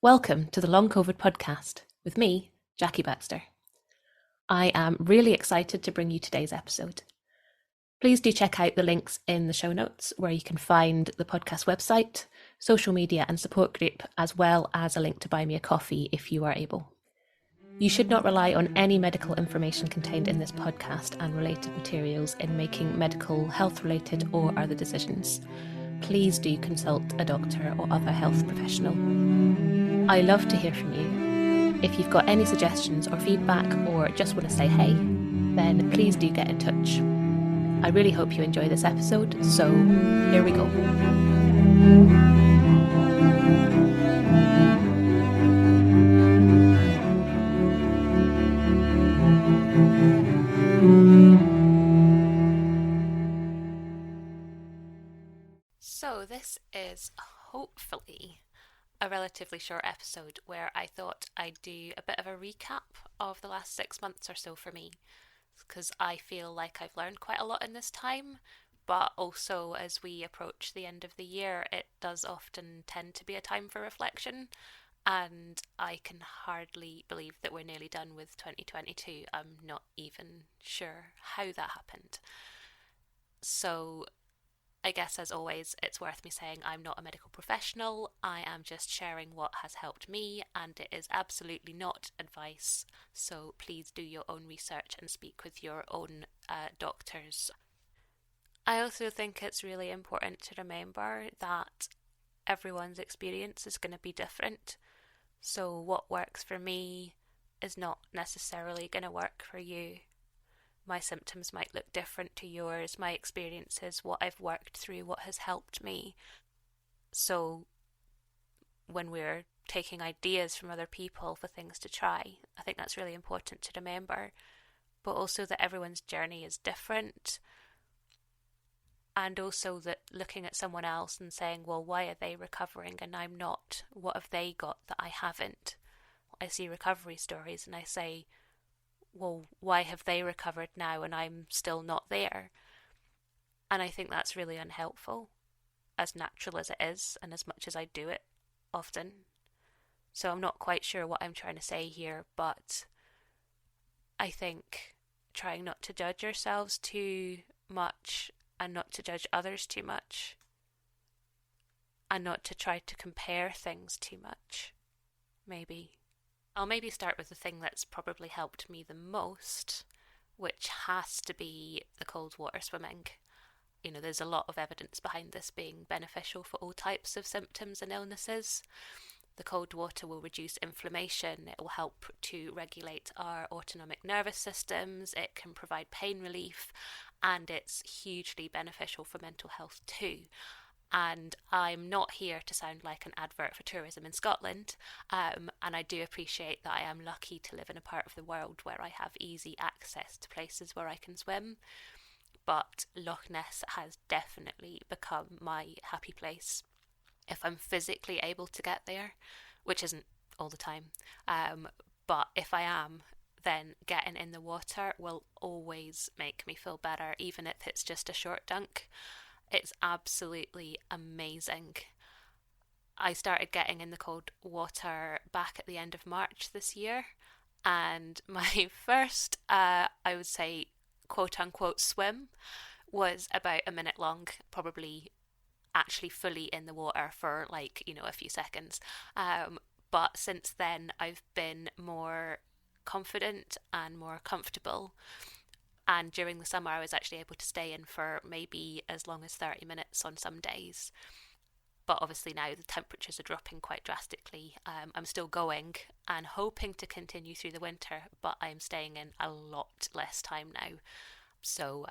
Welcome to the Long COVID podcast with me, Jackie Baxter. I am really excited to bring you today's episode. Please do check out the links in the show notes where you can find the podcast website, social media and support group, as well as a link to buy me a coffee if you are able. You should not rely on any medical information contained in this podcast and related materials in making medical, health-related or other decisions. Please do consult a doctor or other health professional. I love to hear from you. If you've got any suggestions or feedback or just want to say hey, then please do get in touch. I really hope you enjoy this episode, so here we go. So this is hopefully a relatively short episode where I thought I'd do a bit of a recap of the last 6 months or so for me, because I feel like I've learned quite a lot in this time, but also as we approach the end of the year, it does often tend to be a time for reflection, and I can hardly believe that we're nearly done with 2022. I'm not even sure how that happened. So I guess, as always, it's worth me saying I'm not a medical professional. I am just sharing what has helped me, and it is absolutely not advice. So please do your own research and speak with your own doctors. I also think it's really important to remember that everyone's experience is going to be different. So what works for me is not necessarily going to work for you. My symptoms might look different to yours, my experiences, what I've worked through, what has helped me. So when we're taking ideas from other people for things to try, I think that's really important to remember. But also that everyone's journey is different. And also that looking at someone else and saying, well, why are they recovering and I'm not? What have they got that I haven't? I see recovery stories and I say, well, why have they recovered now and I'm still not there? And I think that's really unhelpful, as natural as it is and as much as I do it often. So I'm not quite sure what I'm trying to say here, but I think trying not to judge yourselves too much and not to judge others too much and not to try to compare things too much, maybe. I'll maybe start with the thing that's probably helped me the most, which has to be the cold water swimming. You know, there's a lot of evidence behind this being beneficial for all types of symptoms and illnesses. The cold water will reduce inflammation, it will help to regulate our autonomic nervous systems, it can provide pain relief, and it's hugely beneficial for mental health too. And I'm not here to sound like an advert for tourism in Scotland, and I do appreciate that I am lucky to live in a part of the world where I have easy access to places where I can swim, but Loch Ness has definitely become my happy place. If I'm physically able to get there, which isn't all the time, but if I am, then getting in the water will always make me feel better, even if it's just a short dunk. It's absolutely amazing. I started getting in the cold water back at the end of March this year, and my first, I would say, quote unquote swim was about a minute long, probably actually fully in the water for a few seconds. But since then, I've been more confident and more comfortable. And during the summer, I was actually able to stay in for maybe as long as 30 minutes on some days. But obviously now the temperatures are dropping quite drastically. I'm still going and hoping to continue through the winter, but I'm staying in a lot less time now. So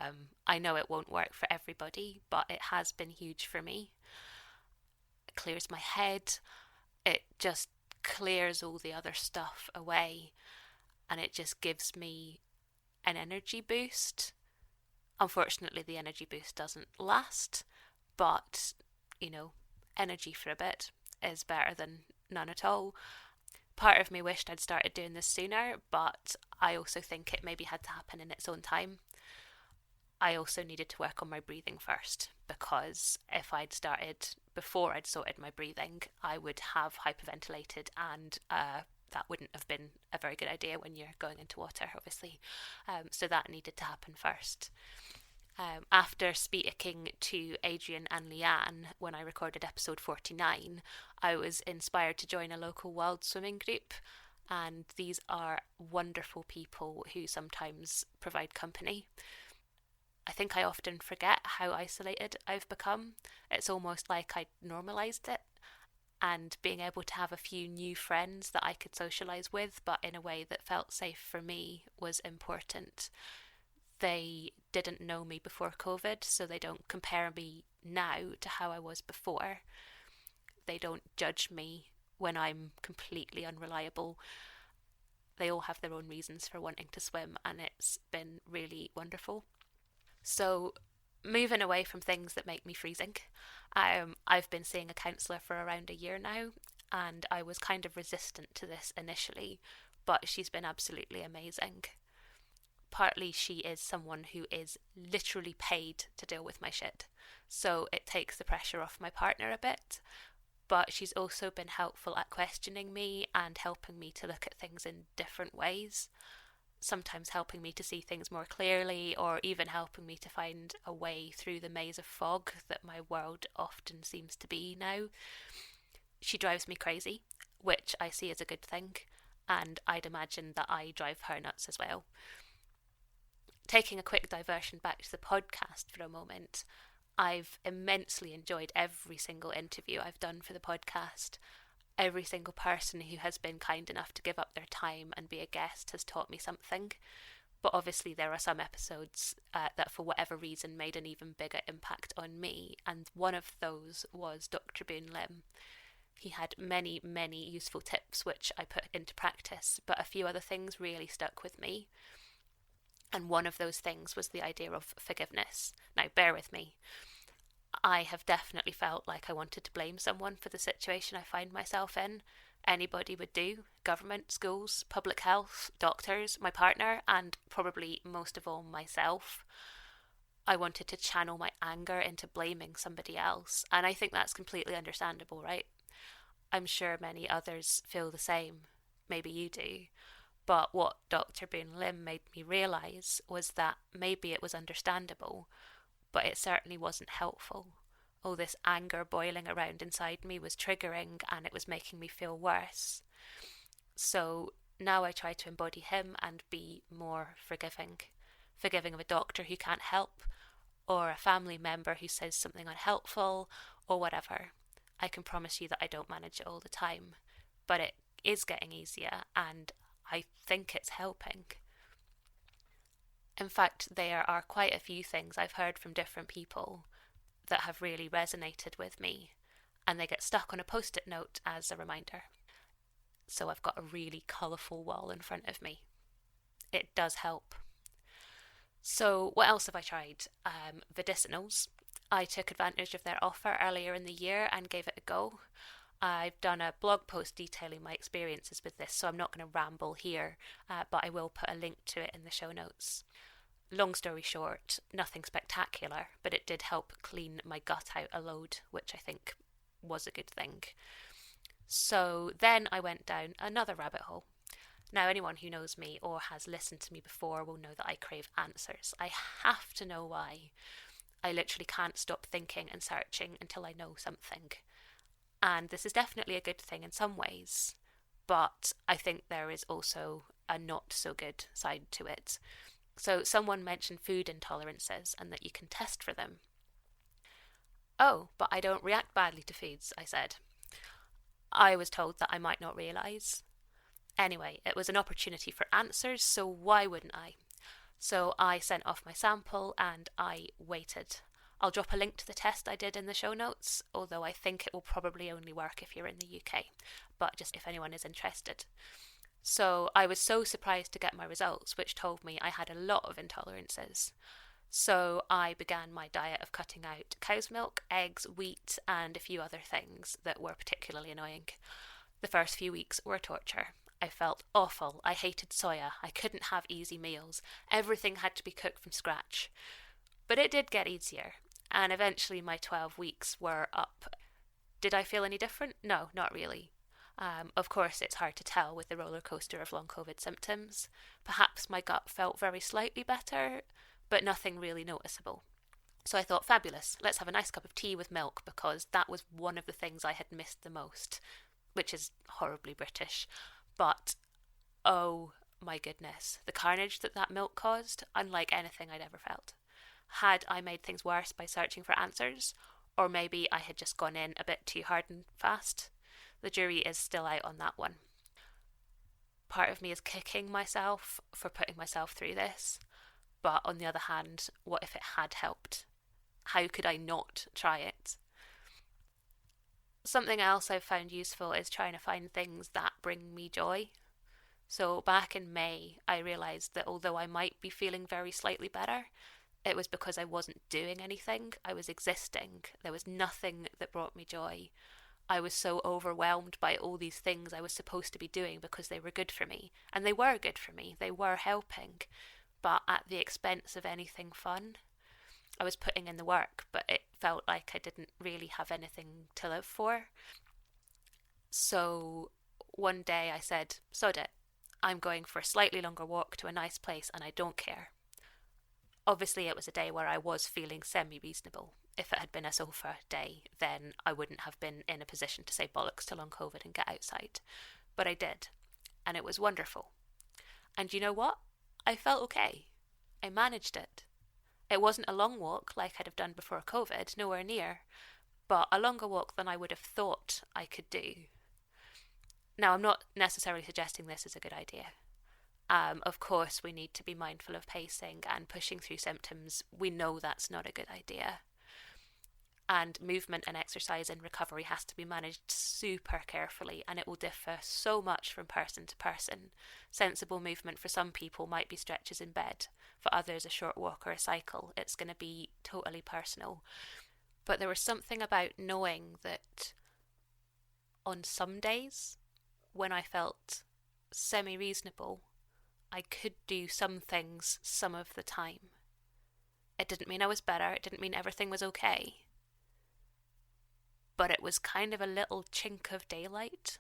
I know it won't work for everybody, but it has been huge for me. It clears my head. It just clears all the other stuff away. And it just gives me an energy boost. Unfortunately, the energy boost doesn't last, but, energy for a bit is better than none at all. Part of me wished I'd started doing this sooner, but I also think it maybe had to happen in its own time. I also needed to work on my breathing first, because if I'd started before I'd sorted my breathing, I would have hyperventilated, and that wouldn't have been a very good idea when you're going into water, obviously. So that needed to happen first. After speaking to Adrian and Leanne when I recorded episode 49, I was inspired to join a local wild swimming group. And these are wonderful people who sometimes provide company. I think I often forget how isolated I've become. It's almost like I normalised it. And being able to have a few new friends that I could socialise with, but in a way that felt safe for me, was important. They didn't know me before COVID, so they don't compare me now to how I was before. They don't judge me when I'm completely unreliable. They all have their own reasons for wanting to swim, and it's been really wonderful. So, moving away from things that make me freezing, I've been seeing a counsellor for around a year now, and I was kind of resistant to this initially, but she's been absolutely amazing. Partly she is someone who is literally paid to deal with my shit, so it takes the pressure off my partner a bit, but she's also been helpful at questioning me and helping me to look at things in different ways. Sometimes helping me to see things more clearly, or even helping me to find a way through the maze of fog that my world often seems to be now. She drives me crazy, which I see as a good thing, and I'd imagine that I drive her nuts as well. Taking a quick diversion back to the podcast for a moment, I've immensely enjoyed every single interview I've done for the podcast. Every single person who has been kind enough to give up their time and be a guest has taught me something. But obviously there are some episodes that for whatever reason made an even bigger impact on me, and one of those was Dr. Boone Lim. He had many, many useful tips which I put into practice, but a few other things really stuck with me. And one of those things was the idea of forgiveness. Now, bear with me. I have definitely felt like I wanted to blame someone for the situation I find myself in. Anybody would do. Government, schools, public health, doctors, my partner, and probably most of all myself. I wanted to channel my anger into blaming somebody else, and I think that's completely understandable, right? I'm sure many others feel the same. Maybe you do. But what Dr. Boone Lim made me realise was that maybe it was understandable, but it certainly wasn't helpful. All this anger boiling around inside me was triggering, and it was making me feel worse. So now I try to embody him and be more forgiving. Forgiving of a doctor who can't help, or a family member who says something unhelpful, or whatever. I can promise you that I don't manage it all the time, but it is getting easier, and I think it's helping. In fact, there are quite a few things I've heard from different people that have really resonated with me, and they get stuck on a post-it note as a reminder. So I've got a really colourful wall in front of me. It does help. So what else have I tried? Medicinals. I took advantage of their offer earlier in the year and gave it a go. I've done a blog post detailing my experiences with this, so I'm not going to ramble here, but I will put a link to it in the show notes. Long story short, nothing spectacular, but it did help clean my gut out a load, which I think was a good thing. So then I went down another rabbit hole. Now, anyone who knows me or has listened to me before will know that I crave answers. I have to know why. I literally can't stop thinking and searching until I know something. And this is definitely a good thing in some ways, but I think there is also a not so good side to it. So someone mentioned food intolerances and that you can test for them. Oh, but I don't react badly to foods, I said. I was told that I might not realise. Anyway, it was an opportunity for answers, so why wouldn't I? So I sent off my sample and I waited. I'll drop a link to the test I did in the show notes, although I think it will probably only work if you're in the UK, but just if anyone is interested. So I was so surprised to get my results, which told me I had a lot of intolerances. So I began my diet of cutting out cow's milk, eggs, wheat, and a few other things that were particularly annoying. The first few weeks were torture. I felt awful. I hated soya. I couldn't have easy meals. Everything had to be cooked from scratch. But it did get easier, and eventually my 12 weeks were up. Did I feel any different? No, not really. Of course, it's hard to tell with the roller coaster of long COVID symptoms. Perhaps my gut felt very slightly better, but nothing really noticeable. So I thought, fabulous, let's have a nice cup of tea with milk because that was one of the things I had missed the most, which is horribly British. But oh my goodness, the carnage that that milk caused, unlike anything I'd ever felt. Had I made things worse by searching for answers? Or maybe I had just gone in a bit too hard and fast? The jury is still out on that one. Part of me is kicking myself for putting myself through this, but on the other hand, what if it had helped? How could I not try it? Something else I've found useful is trying to find things that bring me joy. So back in May, I realised that although I might be feeling very slightly better, it was because I wasn't doing anything. I was existing. There was nothing that brought me joy. I was so overwhelmed by all these things I was supposed to be doing because they were good for me. And they were good for me. They were helping. But at the expense of anything fun. I was putting in the work, but it felt like I didn't really have anything to live for. So one day I said, sod it. I'm going for a slightly longer walk to a nice place and I don't care. Obviously, it was a day where I was feeling semi-reasonable. If it had been a sofa day, then I wouldn't have been in a position to say bollocks to long COVID and get outside. But I did, and it was wonderful. And you know what? I felt okay. I managed it. It wasn't a long walk like I'd have done before COVID, nowhere near, but a longer walk than I would have thought I could do. Now, I'm not necessarily suggesting this is a good idea. Of course, we need to be mindful of pacing and pushing through symptoms. We know that's not a good idea. And movement and exercise in recovery has to be managed super carefully, and it will differ so much from person to person. Sensible movement for some people might be stretches in bed, for others a short walk or a cycle. It's going to be totally personal. But there was something about knowing that on some days, when I felt semi-reasonable, I could do some things some of the time. It didn't mean I was better, it didn't mean everything was okay. But it was kind of a little chink of daylight.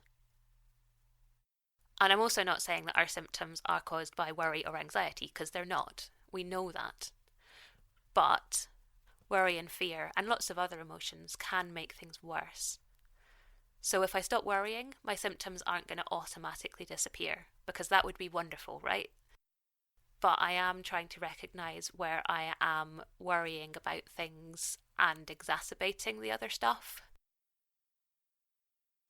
And I'm also not saying that our symptoms are caused by worry or anxiety, because they're not. We know that. But worry and fear and lots of other emotions can make things worse. So if I stop worrying, my symptoms aren't going to automatically disappear, because that would be wonderful, right? But I am trying to recognise where I am worrying about things and exacerbating the other stuff.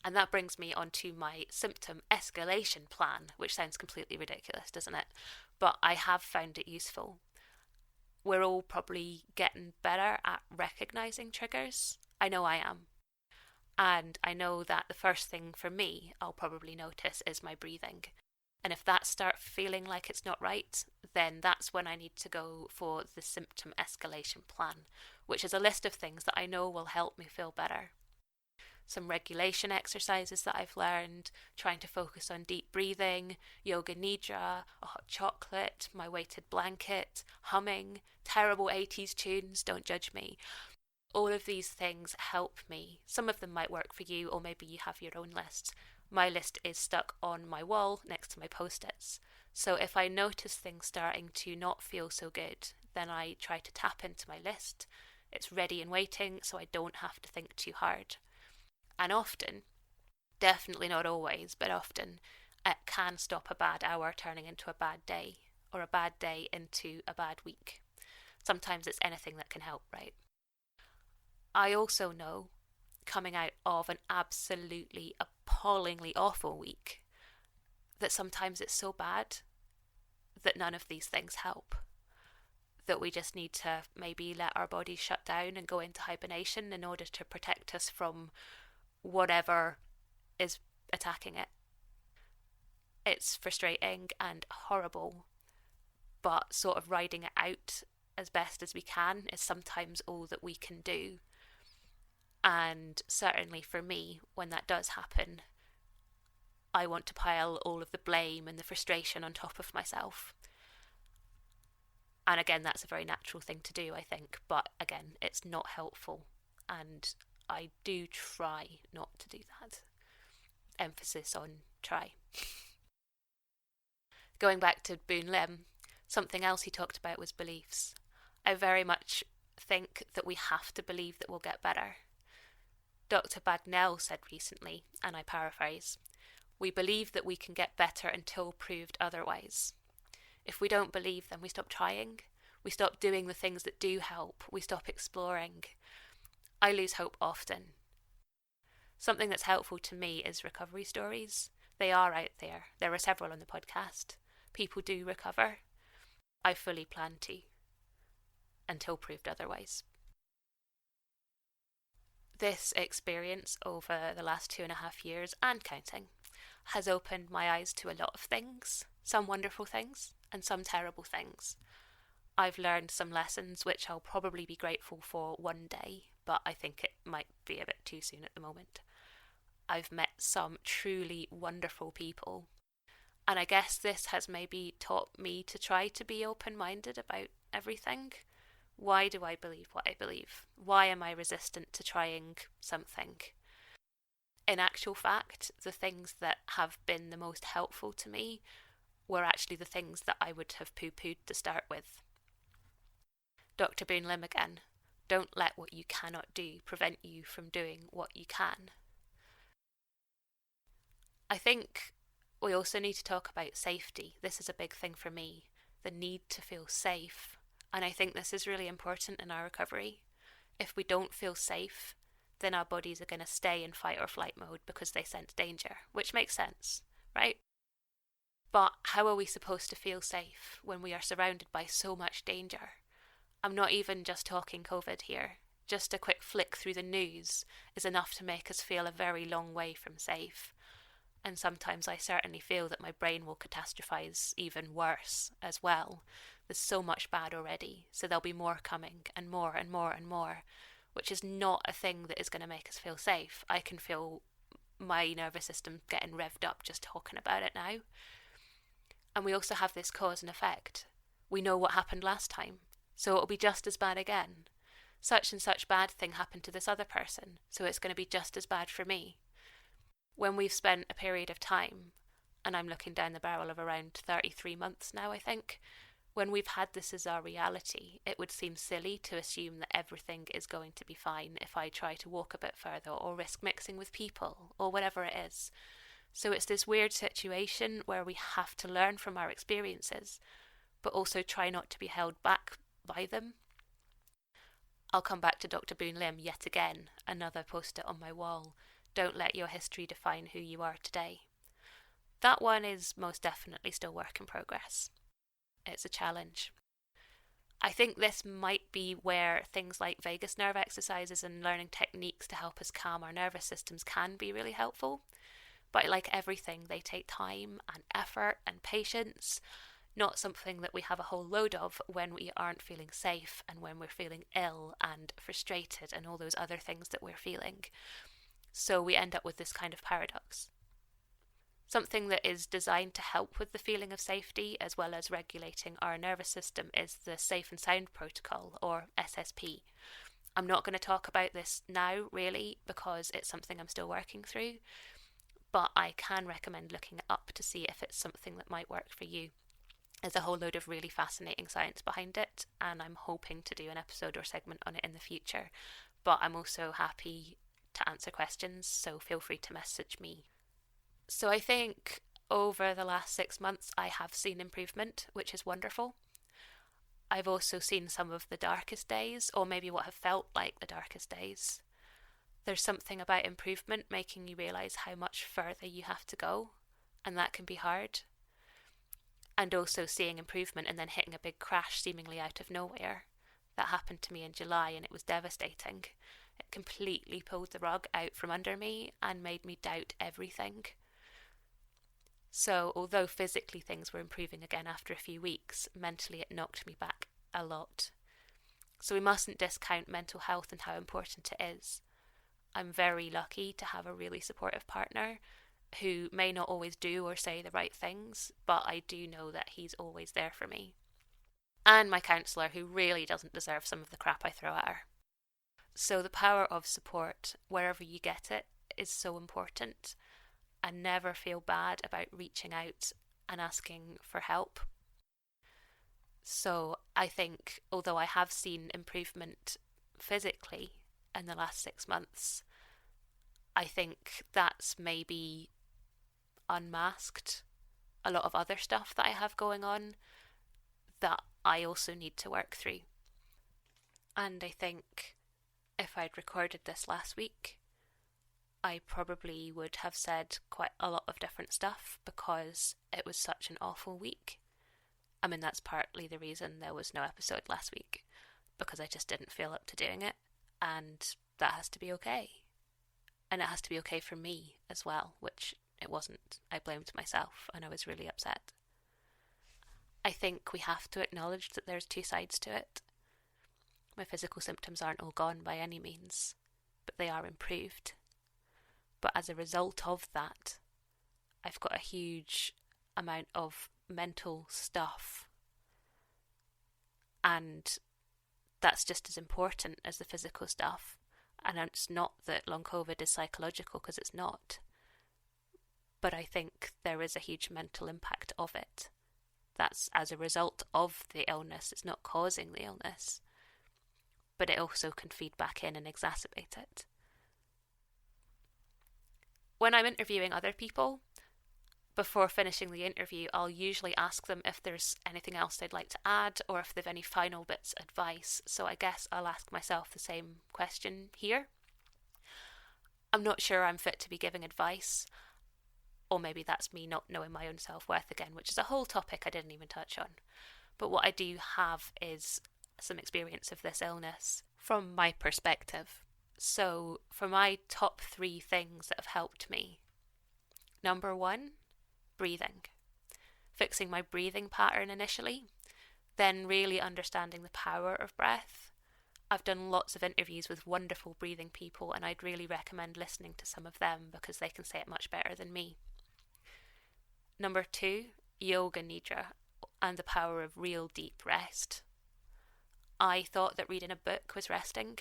And that brings me onto my symptom escalation plan, which sounds completely ridiculous, doesn't it? But I have found it useful. We're all probably getting better at recognising triggers. I know I am. And I know that the first thing for me I'll probably notice is my breathing. And if that starts feeling like it's not right, then that's when I need to go for the symptom escalation plan, which is a list of things that I know will help me feel better. Some regulation exercises that I've learned, trying to focus on deep breathing, yoga nidra, a hot chocolate, my weighted blanket, humming, terrible 80s tunes, don't judge me. All of these things help me. Some of them might work for you, or maybe you have your own lists. My list is stuck on my wall next to my post-its. So if I notice things starting to not feel so good, then I try to tap into my list. It's ready and waiting, so I don't have to think too hard. And often, definitely not always, but often, it can stop a bad hour turning into a bad day, or a bad day into a bad week. Sometimes it's anything that can help, right? I also know, coming out of an absolutely appallingly awful week, that sometimes it's so bad that none of these things help. That we just need to maybe let our bodies shut down and go into hibernation in order to protect us from whatever is attacking it. It's frustrating and horrible, but sort of riding it out as best as we can is sometimes all that we can do. And certainly for me, when that does happen, I want to pile all of the blame and the frustration on top of myself. And again, that's a very natural thing to do, I think, but again, it's not helpful. And I do try not to do that. Emphasis on try. Going back to Boon Lim, something else he talked about was beliefs. I very much think that we have to believe that we'll get better. Dr. Bagnell said recently, and I paraphrase, "We believe that we can get better until proved otherwise." If we don't believe, then we stop trying. We stop doing the things that do help. We stop exploring. I lose hope often. Something that's helpful to me is recovery stories. They are out there. There are several on the podcast. People do recover. I fully plan to, until proved otherwise. This experience over the last 2.5 years and counting has opened my eyes to a lot of things, some wonderful things and some terrible things. I've learned some lessons which I'll probably be grateful for one day, but I think it might be a bit too soon at the moment. I've met some truly wonderful people, and I guess this has maybe taught me to try to be open-minded about everything. Why do I believe what I believe? Why am I resistant to trying something? In actual fact, the things that have been the most helpful to me were actually the things that I would have poo-pooed to start with. Dr. Boon Lim again. Don't let what you cannot do prevent you from doing what you can. I think we also need to talk about safety. This is a big thing for me, the need to feel safe. And I think this is really important in our recovery. If we don't feel safe, then our bodies are going to stay in fight or flight mode because they sense danger, which makes sense, right? But how are we supposed to feel safe when we are surrounded by so much danger? I'm not even just talking COVID here. Just a quick flick through the news is enough to make us feel a very long way from safe. And sometimes I certainly feel that my brain will catastrophize even worse as well. There's so much bad already, so there'll be more coming, and more and more and more, which is not a thing that is going to make us feel safe. I can feel my nervous system getting revved up just talking about it now. And we also have this cause and effect. We know what happened last time, so it'll be just as bad again. Such and such bad thing happened to this other person, so it's going to be just as bad for me. When we've spent a period of time, and I'm looking down the barrel of around 33 months now, I think, when we've had this as our reality, it would seem silly to assume that everything is going to be fine if I try to walk a bit further or risk mixing with people or whatever it is. So it's this weird situation where we have to learn from our experiences, but also try not to be held back by them. I'll come back to Dr. Boon Lim yet again, another post-it on my wall. Don't let your history define who you are today. That one is most definitely still work in progress. It's a challenge. I think this might be where things like vagus nerve exercises and learning techniques to help us calm our nervous systems can be really helpful. But like everything, they take time and effort and patience, not something that we have a whole load of when we aren't feeling safe and when we're feeling ill and frustrated and all those other things that we're feeling. So we end up with this kind of paradox. Something that is designed to help with the feeling of safety as well as regulating our nervous system is the Safe and Sound Protocol, or SSP. I'm not going to talk about this now, really, because it's something I'm still working through, but I can recommend looking it up to see if it's something that might work for you. There's a whole load of really fascinating science behind it, and I'm hoping to do an episode or segment on it in the future, but I'm also happy to answer questions, so feel free to message me. So I think over the last 6 months I have seen improvement, which is wonderful. I've also seen some of the darkest days, or maybe what have felt like the darkest days. There's something about improvement making you realise how much further you have to go, and that can be hard. And also seeing improvement and then hitting a big crash seemingly out of nowhere. That happened to me in July and it was devastating. It completely pulled the rug out from under me and made me doubt everything. So although physically things were improving again after a few weeks, mentally it knocked me back a lot. So we mustn't discount mental health and how important it is. I'm very lucky to have a really supportive partner who may not always do or say the right things, but I do know that he's always there for me. And my counsellor, who really doesn't deserve some of the crap I throw at her. So the power of support, wherever you get it, is so important. And never feel bad about reaching out and asking for help. So I think, although I have seen improvement physically in the last 6 months, I think that's maybe unmasked a lot of other stuff that I have going on that I also need to work through. And I think if I'd recorded this last week, I probably would have said quite a lot of different stuff because it was such an awful week. I mean, that's partly the reason there was no episode last week, because I just didn't feel up to doing it, and that has to be okay. And it has to be okay for me as well, which it wasn't. I blamed myself and I was really upset. I think we have to acknowledge that there's two sides to it. My physical symptoms aren't all gone by any means, but they are improved. But as a result of that, I've got a huge amount of mental stuff. And that's just as important as the physical stuff. And it's not that long COVID is psychological, because it's not. But I think there is a huge mental impact of it. That's as a result of the illness. It's not causing the illness. But it also can feed back in and exacerbate it. When I'm interviewing other people, before finishing the interview, I'll usually ask them if there's anything else they'd like to add or if they've any final bits of advice. So I guess I'll ask myself the same question here. I'm not sure I'm fit to be giving advice, or maybe that's me not knowing my own self-worth again, which is a whole topic I didn't even touch on. But what I do have is some experience of this illness from my perspective. So for my top 3 things that have helped me, number 1, breathing. Fixing my breathing pattern initially, then really understanding the power of breath. I've done lots of interviews with wonderful breathing people, and I'd really recommend listening to some of them because they can say it much better than me. Number 2, yoga nidra and the power of real deep rest. I thought that reading a book was resting,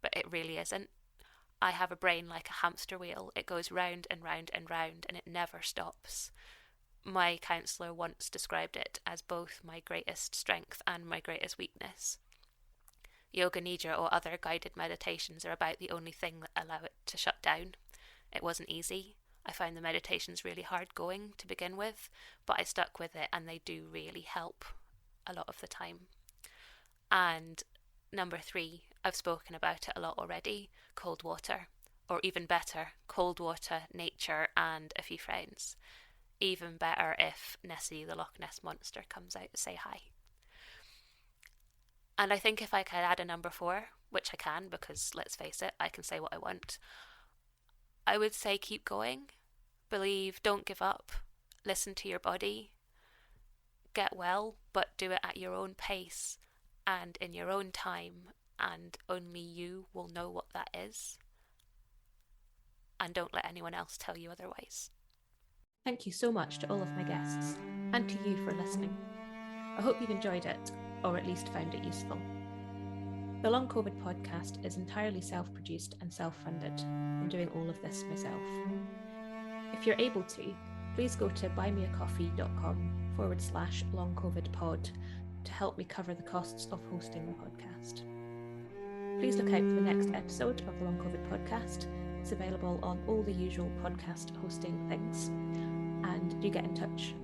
but it really isn't. I have a brain like a hamster wheel. It goes round and round and round, and it never stops. My counsellor once described it as both my greatest strength and my greatest weakness. Yoga nidra or other guided meditations are about the only thing that allow it to shut down. It wasn't easy. I found the meditations really hard going to begin with, but I stuck with it, and they do really help a lot of the time. And number 3, I've spoken about it a lot already, cold water. Or even better, cold water, nature and a few friends. Even better if Nessie the Loch Ness Monster comes out to say hi. And I think if I could add a number 4, which I can because let's face it, I can say what I want, I would say keep going, believe, don't give up, listen to your body, get well, but do it at your own pace and in your own time, and only you will know what that is. And don't let anyone else tell you otherwise. Thank you so much to all of my guests, and to you for listening. I hope you've enjoyed it, or at least found it useful. The Long COVID podcast is entirely self-produced and self-funded. I'm doing all of this myself. If you're able to, please go to buymeacoffee.com/longcovidpod to help me cover the costs of hosting the podcast. Please look out for the next episode of the Long COVID podcast. It's available on all the usual podcast hosting things. And do get in touch